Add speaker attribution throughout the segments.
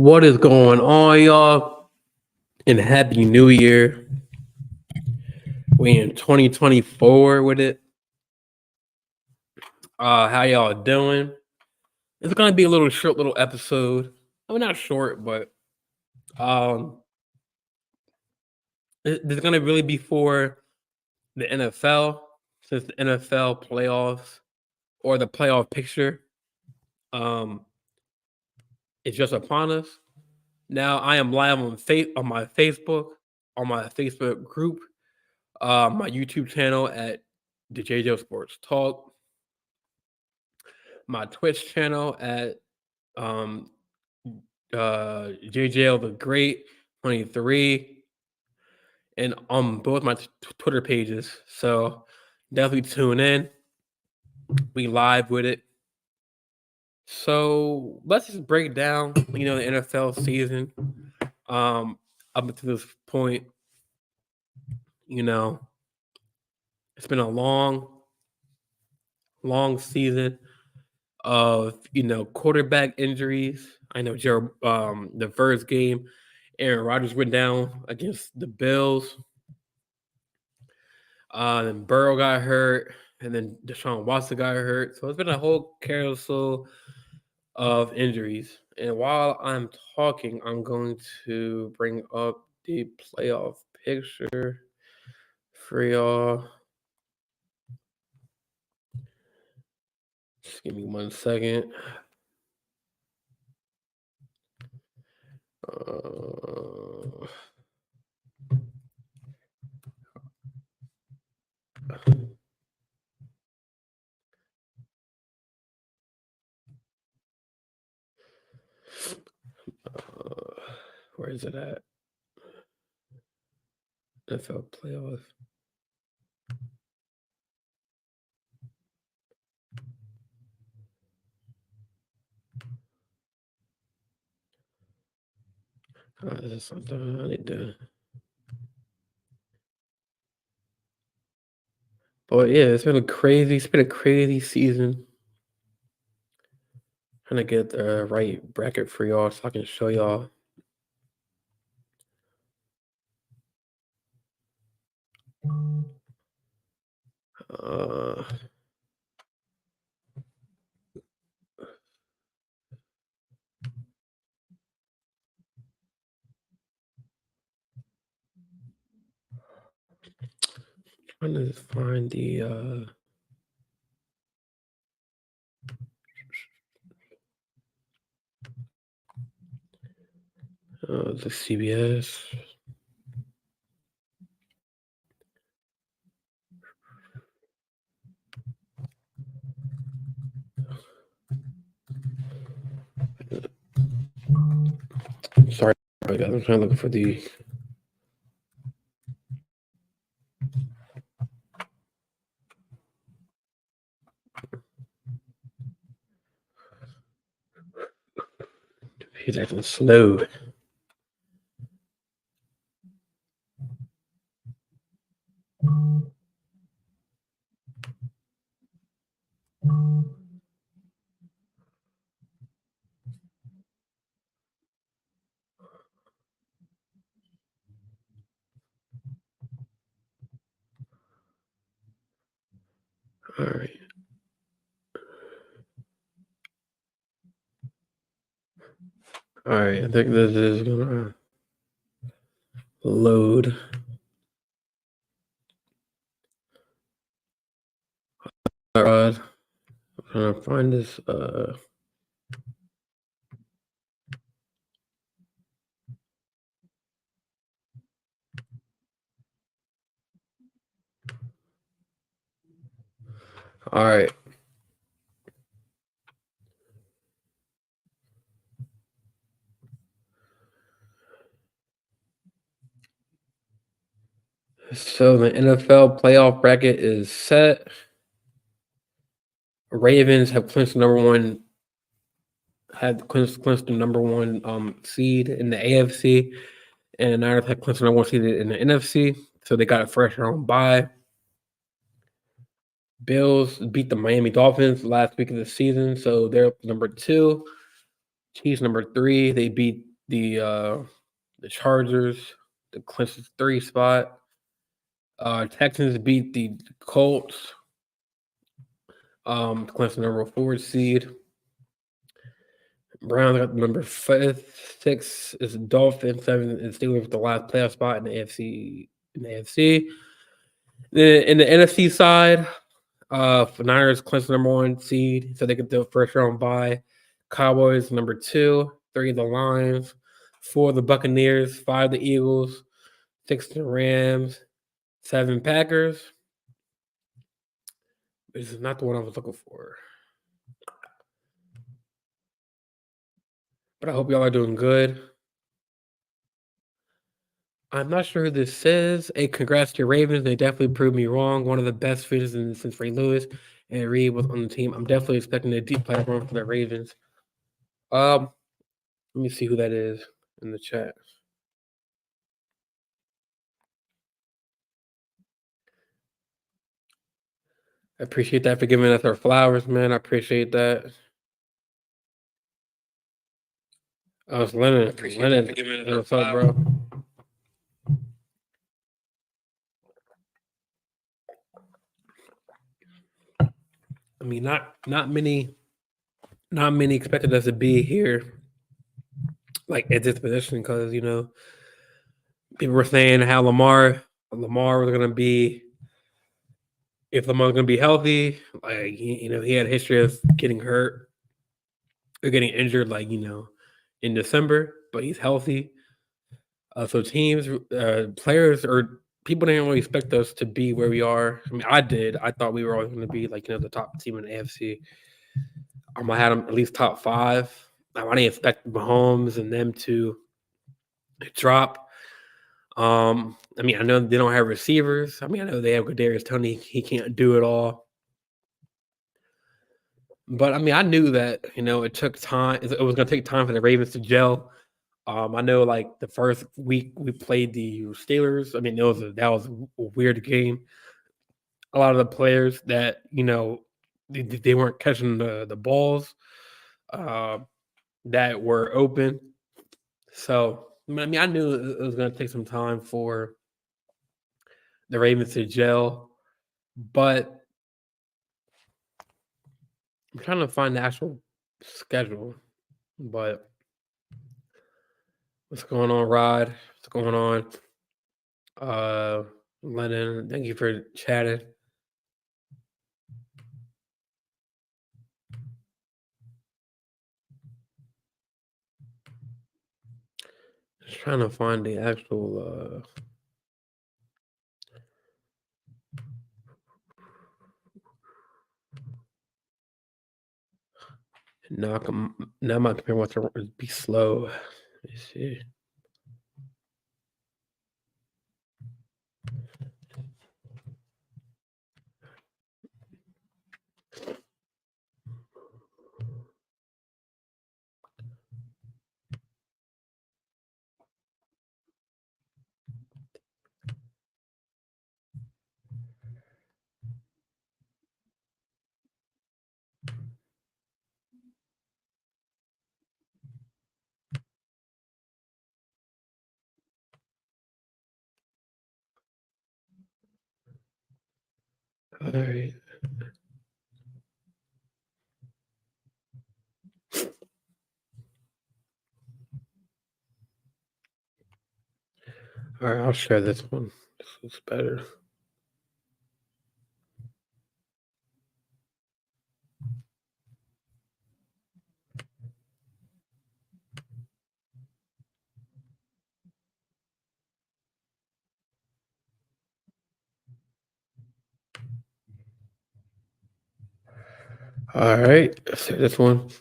Speaker 1: What is going on, y'all? And Happy New Year. We in 2024 with it. How y'all doing? It's gonna be a little short little episode. I mean, not short, but um it's gonna really be for the NFL, since the NFL playoffs or the playoff picture um is just upon us. Now I am live on my Facebook, on my Facebook group, my YouTube channel at the JJ Sports Talk, my Twitch channel at um JJL the Great 23, and on both my Twitter pages. So definitely tune in. We live with it. So let's just break down, the NFL season. Up until this point, you know, it's been a long season of quarterback injuries. I know the first game, Aaron Rodgers went down against the Bills. Then Burrow got hurt, and then Deshaun Watson got hurt. So it's been a whole carousel of injuries. And while I'm talking, I'm going to bring up the playoff picture for y'all. Just give me 1 second. Where is it at? NFL playoff. This is something I need to. But yeah, it's been a crazy season. Trying to get the right bracket for y'all so I can show y'all. Trying to find the CBS. Sorry, guys. I'm trying to look for the. He's acting slow. All right. All right. I think this is gonna load. I'm trying to find this. All right. So the NFL playoff bracket is set. Ravens have clinched the number one seed in the AFC, and the Niners have clinched the number one seed in the NFC. So they got a first round bye. Bills beat the Miami Dolphins last week of the season, so they're number 2. Chiefs number 3. They beat the uh the Chargers, the clinched the 3 spot. Texans beat the Colts, clinched the number 4 seed. Browns got the number 5, 6 is Dolphins, 7 is Steelers with the last playoff spot in the AFC. Then in the NFC side, for Niners clinched the number 1 seed, so they get the first round bye. Cowboys number 2, 3 the Lions, 4 the Buccaneers, 5 the Eagles, 6 the Rams, 7 Packers. This is not the one I was looking for. But I hope y'all are doing good. I'm not sure who this says. Hey, congrats to your Ravens. They definitely proved me wrong. One of the best finishes since Ray Lewis and Reed was on the team. I'm definitely expecting a deep playoff run for the Ravens. Let me see who that is in the chat. I appreciate that for giving us our flowers, man. I appreciate that. It's Lennon. Lennon, what's up, bro? I mean, not many expected us to be here, like at this position, because people were saying how Lamar was gonna be, if Lamar was gonna be healthy. Like he had a history of getting hurt or getting injured, like in December, but he's healthy. So teams, players, or people didn't really expect us to be where we are. I mean, I did. I thought we were always going to be like the top team in the AFC. I had them at least top 5. I didn't expect Mahomes and them to drop. I mean, I know they don't have receivers. I mean, I know they have Kadarius Toney. He can't do it all. But I mean, I knew that it took time. It was going to take time for the Ravens to gel. I know, like the first week we played the Steelers. I mean, that was a weird game. A lot of the players that they weren't catching the balls uh, that were open. So I mean, I knew it was going to take some time for the Ravens to gel, but I'm trying to find the actual schedule. But what's going on, Rod? What's going on? Lennon, thank you for chatting. Just trying to find the actual now my computer wants to be slow. Let me see. All right. All right, I'll share this one. This is better. All right, let's share this one.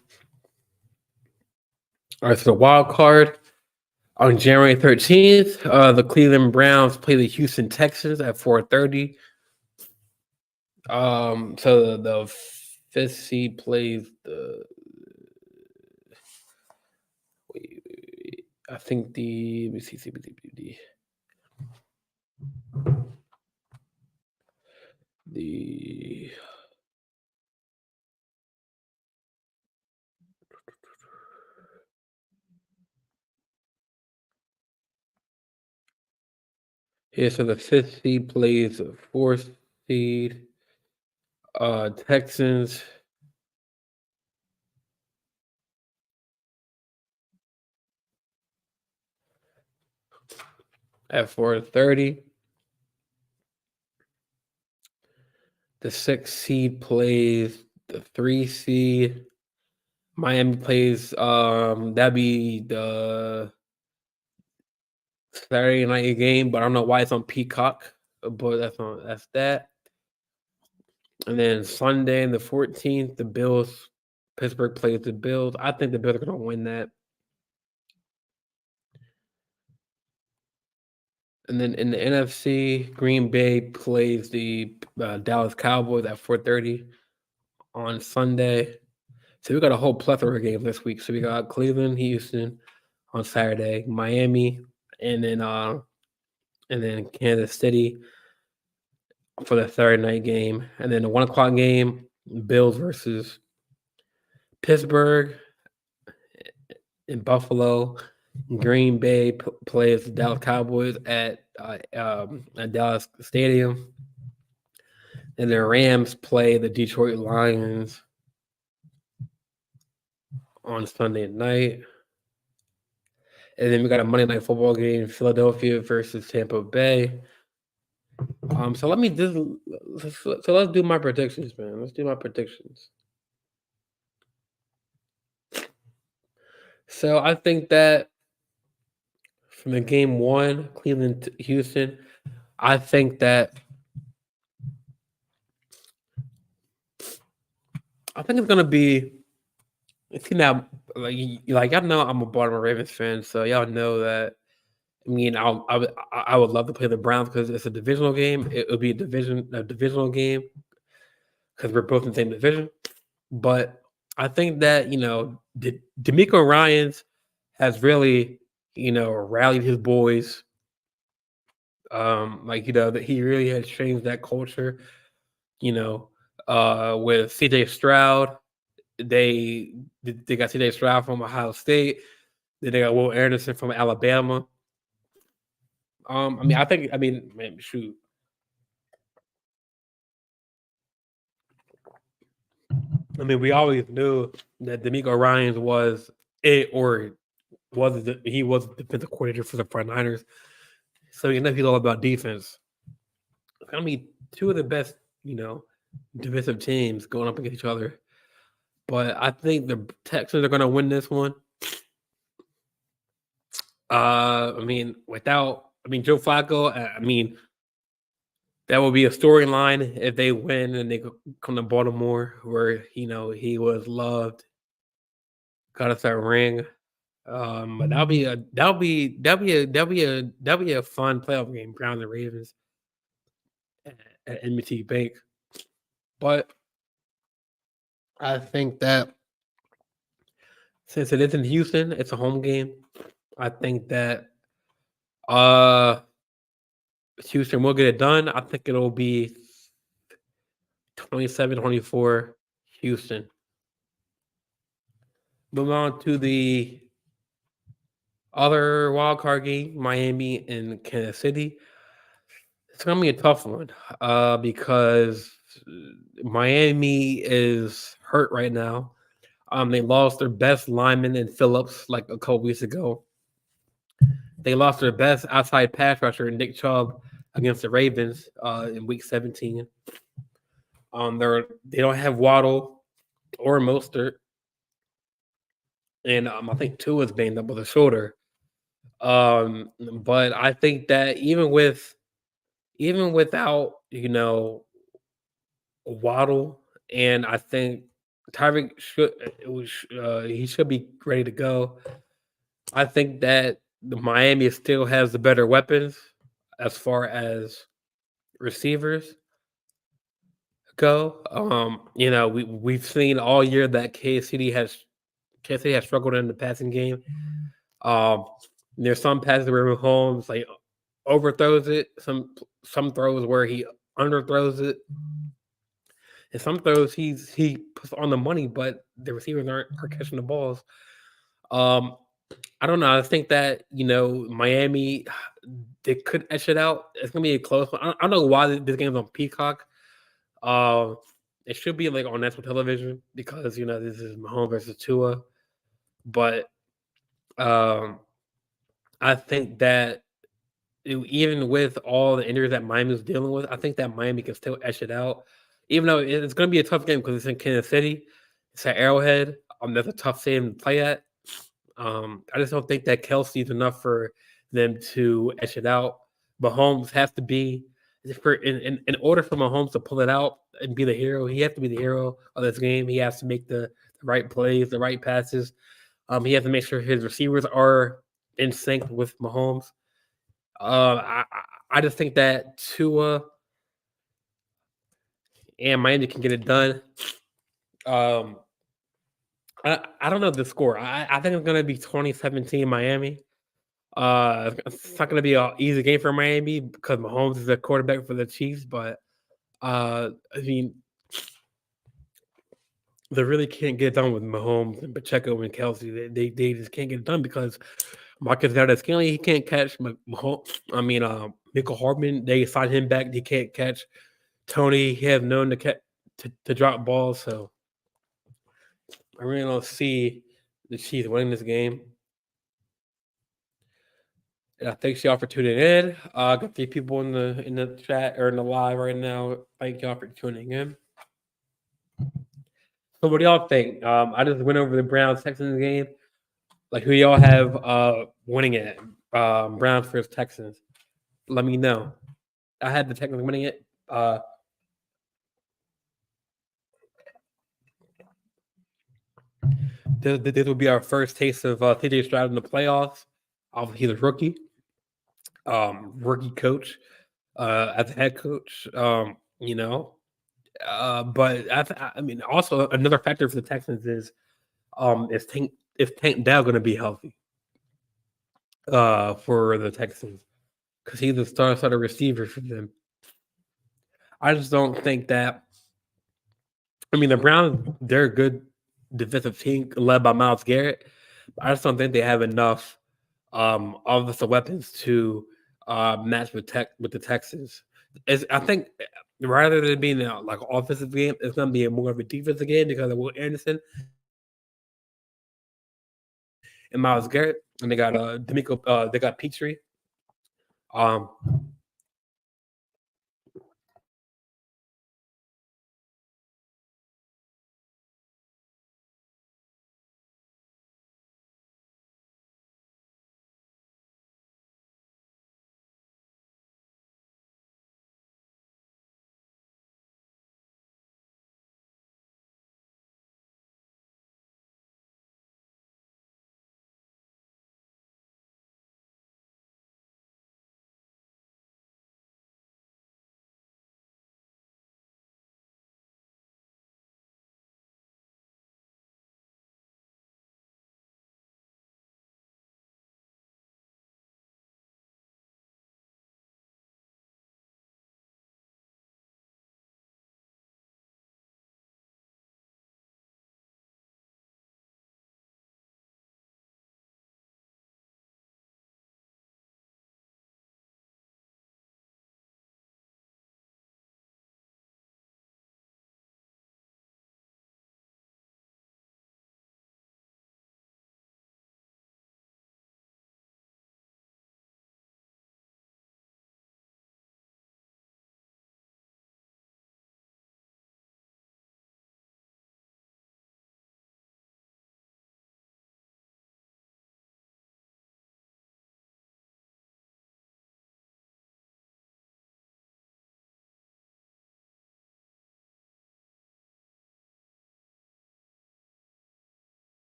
Speaker 1: All right, so the wild card on January 13th, the Cleveland Browns play the Houston Texans at 4:30. So the 5th seed plays the. Wait. I think the. Let me see. The. Yeah, so the fifth seed plays the fourth seed. Texans at 4:30. The sixth seed plays the three seed. Miami plays that'd be the Saturday night game, but I don't know why it's on Peacock. But that's that. And then Sunday, the 14th, the Bills, Pittsburgh plays the Bills. I think the Bills are gonna win that. And then in the NFC, Green Bay plays the Dallas Cowboys at 4:30 on Sunday. So we got a whole plethora of games this week. So we got Cleveland, Houston on Saturday, Miami, and then Kansas City for the third night game, and then the 1 o'clock game, Bills versus Pittsburgh in Buffalo. Green Bay plays the Dallas Cowboys at Dallas Stadium, and the Rams play the Detroit Lions on Sunday night. And then we got a Monday Night Football game, Philadelphia versus Tampa Bay. So let's do my predictions, man. Let's do my predictions. So I think that from the game one, Cleveland to Houston, I think it's gonna be. See now, like y'all know, I'm a Baltimore Ravens fan, so y'all know that. I mean, I would love to play the Browns because it's a divisional game. It would be a divisional game because we're both in the same division. But I think that D'Amico Ryans has really rallied his boys. That he really has changed that culture. With CJ Stroud, they got CJ Stroud from Ohio State. Then they got Will Anderson from Alabama. Man, shoot. I mean, we always knew that D'Amico Ryans was it, or he was the defensive coordinator for the front Niners. So he's all about defense. I mean, two of the best, defensive teams going up against each other. But I think the Texans are going to win this one. Joe Flacco. That would be a storyline if they win and they come to Baltimore, where he was loved, got us that ring. But that'll be a fun playoff game, Browns and Ravens at M&T Bank. But I think that since it is in Houston, it's a home game. I think that Houston will get it done. I think it'll be 27-24 Houston. Moving on to the other wild card game, Miami and Kansas City. It's gonna be a tough one because Miami is hurt right now. They lost their best lineman in Phillips like a couple weeks ago. They lost their best outside pass rusher, Nick Chubb, against the Ravens in Week 17. They don't have Waddle or Mostert, and I think Tua is banged up with a shoulder. But I think that even without Waddle, and I think Tyreek he should be ready to go. I think that the Miami still has the better weapons as far as receivers go. We've seen all year that Kansas City has struggled in the passing game. There's some passes where Mahomes overthrows it. Some throws where he underthrows it. And some throws he puts on the money, but the receivers are catching the balls. I don't know. I think that Miami. they could etch it out. It's gonna be a close one. I don't know why this game's on Peacock. Uh, it should be like on national television because this is Mahomes versus Tua. But um, I think that even with all the injuries that Miami's dealing with, I think that Miami can still etch it out. Even though it's going to be a tough game because it's in Kansas City, it's at Arrowhead. That's a tough stadium to play at. I just don't think that Kelsey's enough for them to etch it out. Mahomes has to be in order for Mahomes to pull it out and be the hero. He has to be the hero of this game. He has to make the right plays, the right passes. He has to make sure his receivers are in sync with Mahomes. I just think that Tua and Miami can get it done. Um, I don't know the score. I think it's gonna be 2017 Miami. It's not gonna be an easy game for Miami because Mahomes is the quarterback for the Chiefs, but I mean, they really can't get it done with Mahomes and Pacheco and Kelsey. They just can't get it done because Marcus Valdez-Scantling, he can't catch. Mahomes, Michael Hardman, they signed him back. He can't catch. Tony, he has known to drop balls, so I really don't see the Chiefs winning this game. And thanks y'all for tuning in. Got 3 people in the chat or in the live right now. Thank y'all for tuning in. So what do y'all think? I just went over the Browns Texans game. Like who y'all have winning it? Browns versus Texans. Let me know. I had the Texans winning it. This will be our first taste of TJ Stroud in the playoffs. Obviously, he's a rookie. Rookie coach as a head coach. But I mean, also another factor for the Texans is Tank Dell going to be healthy for the Texans because he's the starter receiver for them. I just don't think that. I mean, the Browns, they're a good defensive team led by Myles Garrett. I just don't think they have enough offensive weapons to match with the Texans. I think rather than being like an offensive game, it's going to be more of a defensive game because of Will Anderson and Myles Garrett, and they got D'Amico, they got Petrie. Um,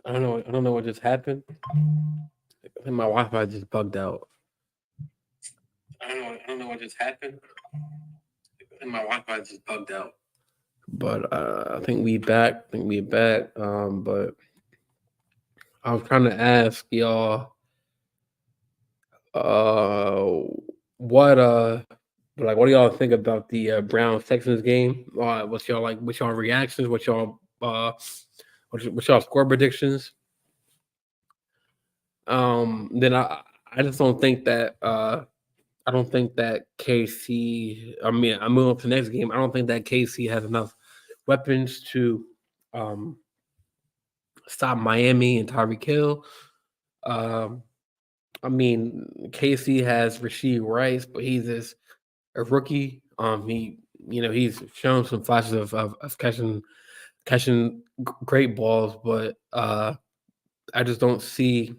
Speaker 1: I don't know what just happened. I think my Wi-Fi just bugged out. I don't know what just happened. I think my Wi-Fi just bugged out. But I think we back. I think we back. But I was trying to ask y'all, uh, what what do y'all think about the Browns Texans game? What's y'all like? What's y'all reactions? What's y'all score predictions? Then I just don't think that I don't think that KC. I mean, I'm moving up to the next game. I don't think that KC has enough weapons to um, stop Miami and Tyreek Hill. Um, I mean, KC has Rasheed Rice, but he's just a rookie. He's shown some flashes of catching great balls, but I just don't see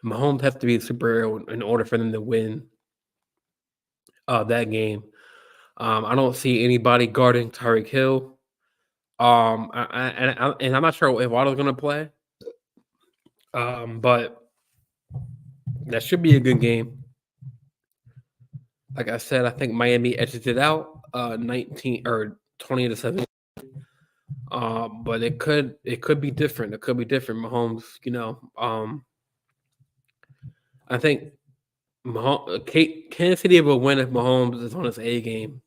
Speaker 1: Mahomes have to be a superhero in order for them to win that game. I don't see anybody guarding Tyreek Hill. And I'm not sure if Waddle's going to play, but that should be a good game. Like I said, I think Miami edges it out, 19 or 20-7. But it could be different. It could be different. Mahomes, I think Kansas City will win if Mahomes is on his A game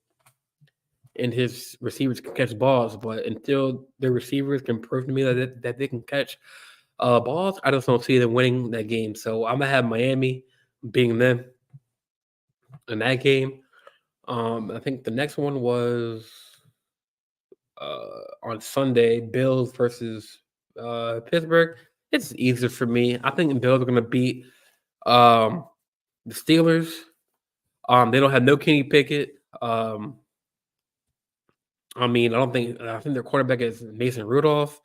Speaker 1: and his receivers can catch balls. But until the receivers can prove to me that they can catch balls, I just don't see them winning that game. So I'm gonna have Miami beating them in that game. I think the next one was on Sunday, Bills versus Pittsburgh. It's easier for me. I think the Bills are going to beat um, the Steelers. They don't have no Kenny Pickett. I think their quarterback is Mason Rudolph.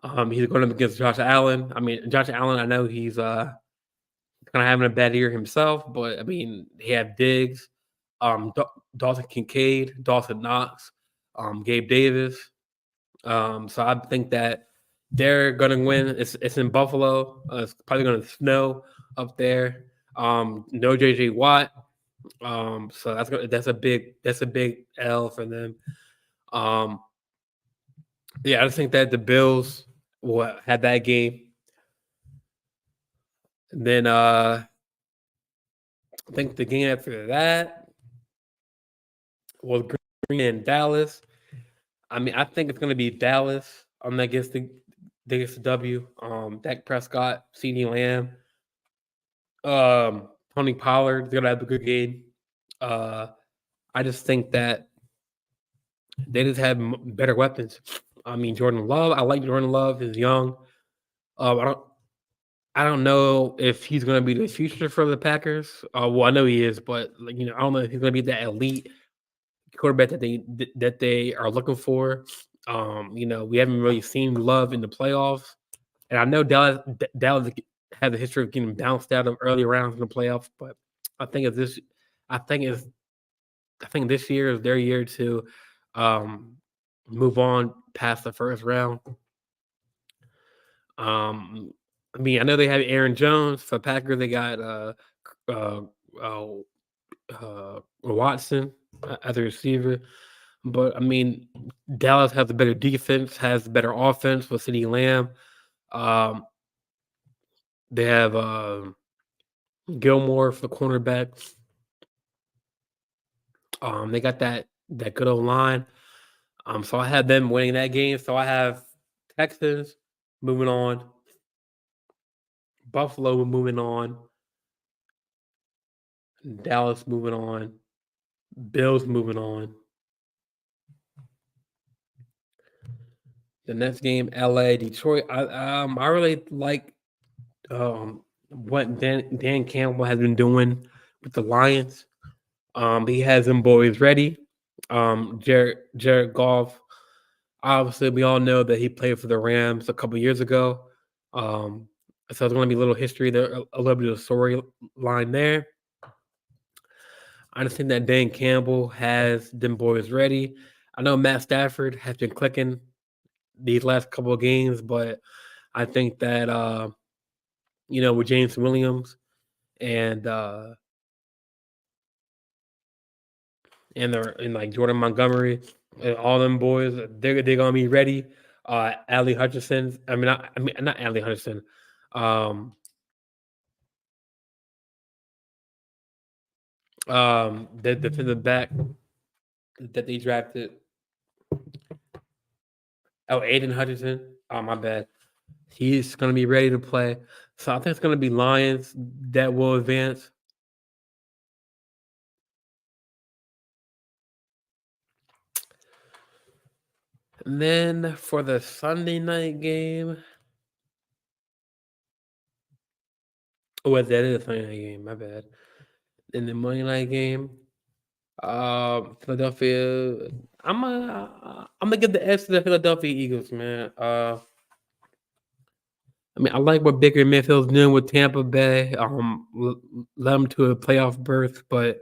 Speaker 1: He's going up against Josh Allen. I mean, Josh Allen, I know he's kind of having a bad year himself, but I mean, he had Diggs, Dawson Kincaid, Dawson Knox, Gabe Davis. So I think that they're gonna win. It's in Buffalo. It's probably gonna snow up there. No JJ Watt. So that's a big L for them. Um, yeah, I just think that the Bills will have that game. And then I think the game after that was Green and Dallas. I mean, I think it's gonna be Dallas. That gets the W. Dak Prescott, CeeDee Lamb. Tony Pollard's gonna have a good game. Uh, I just think that they just have better weapons. I mean, Jordan Love. I like Jordan Love. He's young. Um, I don't. I don't know if he's going to be the future for the Packers. Well, I know he is, but I don't know if he's going to be that elite quarterback that they are looking for. We haven't really seen Love in the playoffs, and I know Dallas has a history of getting bounced out of early rounds in the playoffs, but I think it's this. I think it's. I think this year is their year to um, move on past the first round. I mean, I know they have Aaron Jones for Packers. They got uh, uh, Watson as a receiver, but I mean, Dallas has a better defense, has better offense with CeeDee Lamb. Um, they have Gilmore for the cornerback. They got that good old line. So I have them winning that game. So I have Texans moving on, Buffalo moving on, Dallas moving on, Bills moving on. The next game, LA, Detroit. I really like what Dan Campbell has been doing with the Lions. He has them boys ready. Jared Goff. Obviously, we all know that he played for the Rams a couple years ago. Um, so there's going to be a little history there, a little bit of storyline there. I just think that Dan Campbell has them boys ready. I know Matt Stafford has been clicking these last couple of games, but I think that with James Williams and like Jordan Montgomery and all them boys, they're gonna be ready. Ali Hutchinson, not Ali Hutchinson, um, the defensive back that they drafted. Oh, Aiden Hutchinson. Oh, my bad. He's gonna be ready to play. So I think it's gonna be Lions that will advance. And then for the Sunday night game, that is a Sunday night game. My bad. In the Monday night game, Philadelphia. I'm gonna give the edge to the Philadelphia Eagles, man. I like what Baker Mayfield's doing with Tampa Bay. Led them to a playoff berth, but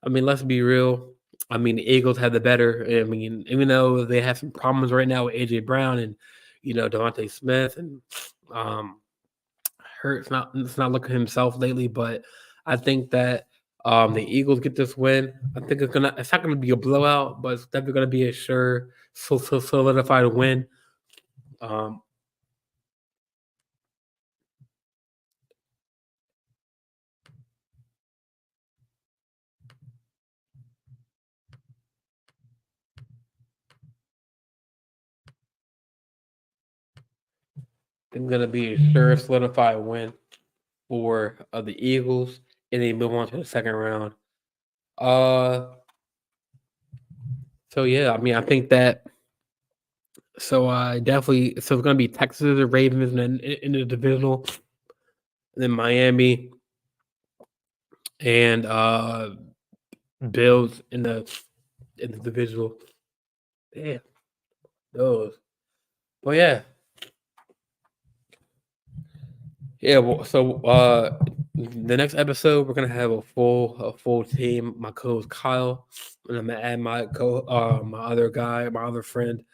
Speaker 1: let's be real. The Eagles have the better. Even though they have some problems right now with AJ Brown and Devontae Smith and um, Hurts it's not looking himself lately, but I think that the Eagles get this win. I think it's not gonna be a blowout, but it's definitely gonna be a sure solidified win. Um, it's gonna be a sure solidified win for the Eagles, and they move on to the second round. Uh, so yeah, I think that. So I definitely. So it's gonna be Texas, the Ravens, and then in the divisional, and then Miami and Bills in the divisional. Yeah, those. Well, yeah, yeah. Well, so the next episode we're gonna have a full team. My co-host Kyle, and I'm gonna add my other guy, my other friend,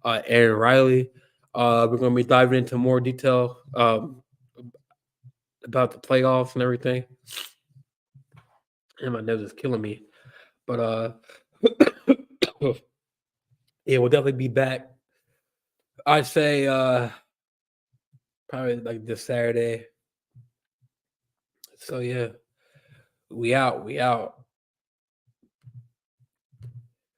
Speaker 1: Aaron Riley. We're gonna be diving into more detail about the playoffs and everything. And my nose is killing me, but yeah, we'll definitely be back. I'd say probably like this Saturday. So yeah, we out.